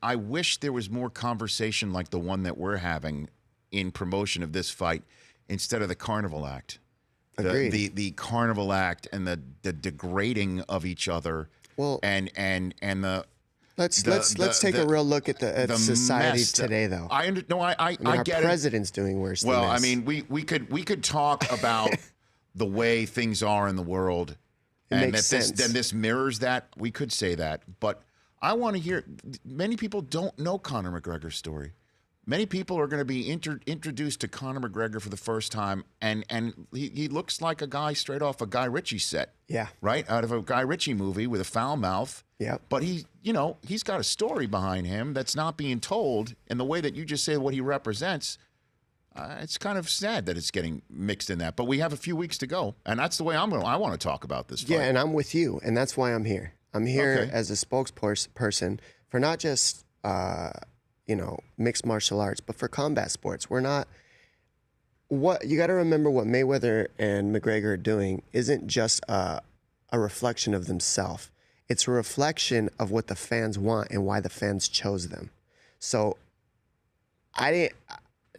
I wish there was more conversation like the one that we're having in promotion of this fight instead of the carnival act. The carnival act and the degrading of each other. Well, and the let's take a real look at the society today, though. I get our it. President's doing worse. Well, than this. I mean, we could talk about the way things are in the world, and that this mirrors that. We could say that, but I want to hear. Many people don't know Conor McGregor's story. Many people are going to be introduced to Conor McGregor for the first time, and he looks like a guy straight off a Guy Ritchie set. Yeah. Right? Out of a Guy Ritchie movie with a foul mouth. Yeah. But he's got a story behind him that's not being told, and the way that you just say what he represents, it's kind of sad that it's getting mixed in that. But we have a few weeks to go, and that's the way I want to talk about this fight. Yeah, and I'm with you, and that's why I'm here. I'm here as a spokesperson for not just mixed martial arts, but for combat sports. We're not. What you got to remember, what Mayweather and McGregor are doing isn't just a reflection of themselves. It's a reflection of what the fans want and why the fans chose them. So,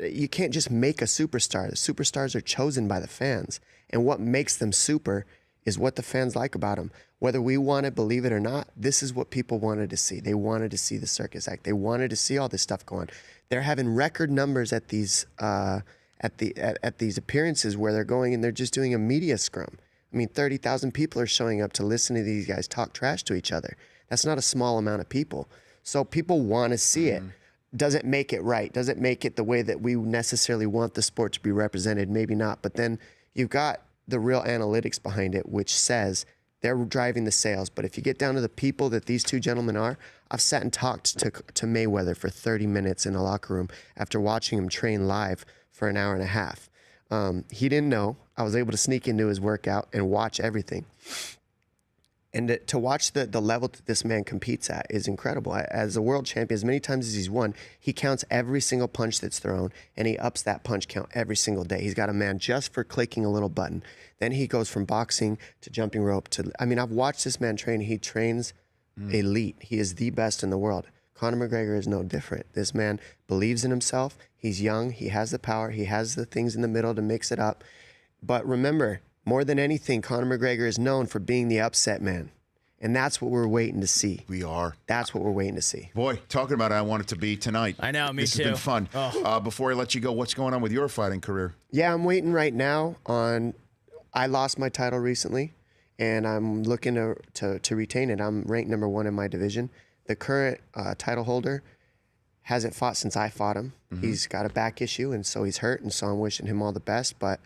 you can't just make a superstar. The superstars are chosen by the fans, and what makes them super is what the fans like about them. Whether we want to believe it or not, this is what people wanted to see. They wanted to see the circus act. They wanted to see all this stuff going. They're having record numbers at these these appearances where they're going and they're just doing a media scrum. I mean, 30,000 people are showing up to listen to these guys talk trash to each other. That's not a small amount of people. So people want to see it. Does it make it right? Does it make it the way that we necessarily want the sport to be represented? Maybe not. But then you've got the real analytics behind it, which says they're driving the sales. But if you get down to the people that these two gentlemen are, I've sat and talked to Mayweather for 30 minutes in the locker room after watching him train live for an hour and a half. He didn't know. I was able to sneak into his workout and watch everything. And to watch the level that this man competes at is incredible. As a world champion, as many times as he's won, he counts every single punch that's thrown, and he ups that punch count every single day. He's got a man just for clicking a little button. Then he goes from boxing to jumping rope to... I mean, I've watched this man train. He trains elite. He is the best in the world. Conor McGregor is no different. This man believes in himself. He's young. He has the power. He has the things in the middle to mix it up. But remember, more than anything, Conor McGregor is known for being the upset man. And that's what we're waiting to see. We are. That's what we're waiting to see. Boy, talking about it, I want it to be tonight. I know, me too. This has been fun. Oh. Before I let you go, what's going on with your fighting career? Yeah, I'm waiting right now on... I lost my title recently, and I'm looking to retain it. I'm ranked number 1 in my division. The current title holder hasn't fought since I fought him. He's got a back issue, and so he's hurt, and so I'm wishing him all the best. But,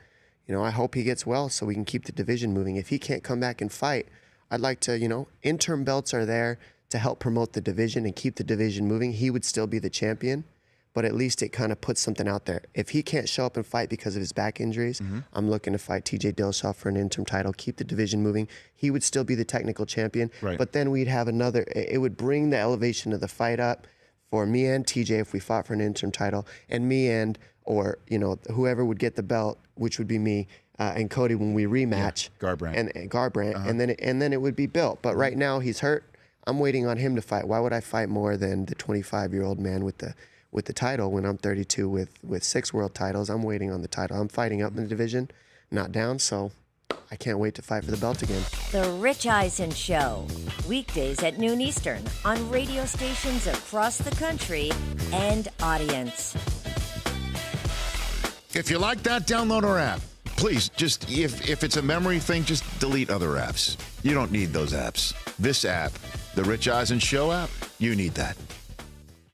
I hope he gets well so we can keep the division moving. If he can't come back and fight, I'd like to, interim belts are there to help promote the division and keep the division moving. He would still be the champion, but at least it kind of puts something out there. If he can't show up and fight because of his back injuries, I'm looking to fight TJ Dillashaw for an interim title, keep the division moving. He would still be the technical champion, but then we'd have it would bring the elevation of the fight up for me and TJ if we fought for an interim title, and me and, whoever would get the belt, which would be me, and Cody when we rematch. Garbrandt. And Garbrandt, and then it would be built. But right now he's hurt. I'm waiting on him to fight. Why would I fight more than the 25-year-old man with the title when I'm 32 with 6 world titles? I'm waiting on the title. I'm fighting up in the division, not down, so I can't wait to fight for the belt again. The Rich Eisen Show, weekdays at noon Eastern on radio stations across the country and audience. If you like that, download our app. Please, just if it's a memory thing, just delete other apps. You don't need those apps. This app, the Rich Eisen Show app, you need that.